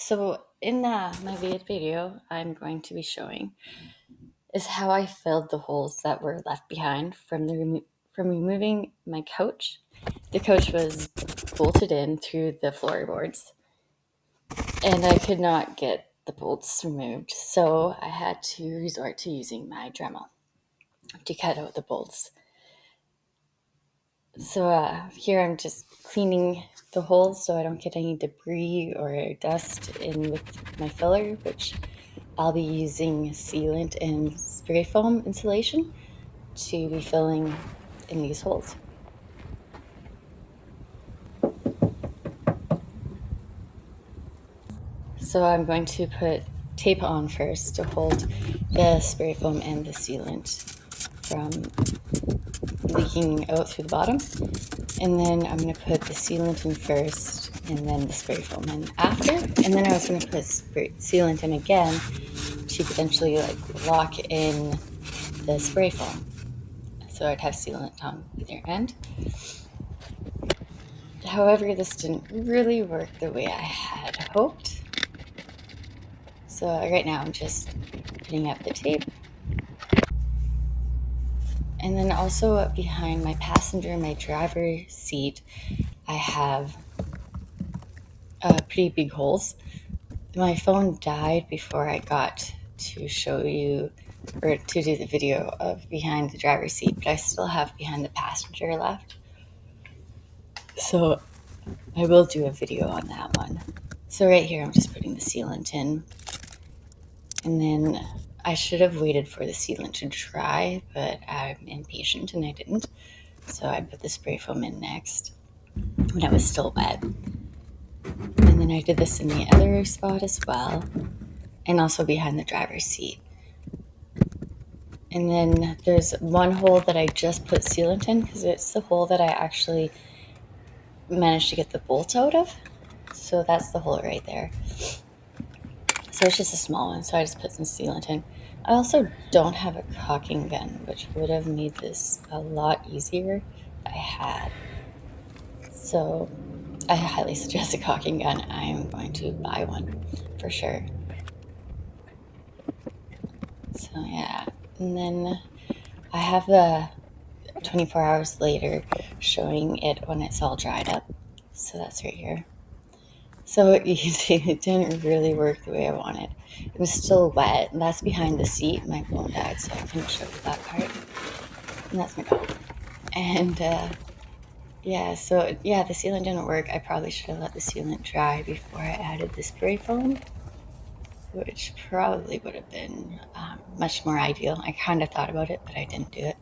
So in my video, I'm going to be showing is how I filled the holes that were left behind from removing my couch. The couch was bolted in through the floorboards, and I could not get the bolts removed, so I had to resort to using my Dremel to cut out the bolts. So here I'm just cleaning the holes so I don't get any debris or dust in with my filler, which I'll be using sealant and spray foam insulation to be filling in these holes. So I'm going to put tape on first to hold the spray foam and the sealant from leaking out through the bottom. And then I'm going to put the sealant in first and then the spray foam in after. And then I was going to put sealant in again to potentially lock in the spray foam. So I'd have sealant on either end. However, this didn't really work the way I had hoped. So right now I'm just putting up the tape. And then also behind my passenger, my driver seat, I have pretty big holes. My phone died before I got to show you or to do the video of behind the driver's seat, but I still have behind the passenger left. So I will do a video on that one. So right here, I'm just putting the sealant in. And then I should have waited for the sealant to dry, but I'm impatient and I didn't. So I put the spray foam in next when it was still wet. And then I did this in the other spot as well, and also behind the driver's seat. And then there's one hole that I just put sealant in because it's the hole that I actually managed to get the bolt out of. So that's the hole right there. So it's just a small one, so I just put some sealant in. I also don't have a caulking gun, which would have made this a lot easier if I had. So I highly suggest a caulking gun. I am going to buy one for sure. So yeah, and then I have the 24 hours later showing it when it's all dried up. So that's right here. So you can see it didn't really work the way I wanted. It was still wet, and that's behind the seat. My phone died, so I couldn't show you that part. And that's my dog. And the sealant didn't work. I probably should have let the sealant dry before I added the spray foam, which probably would have been much more ideal. I kind of thought about it, but I didn't do it.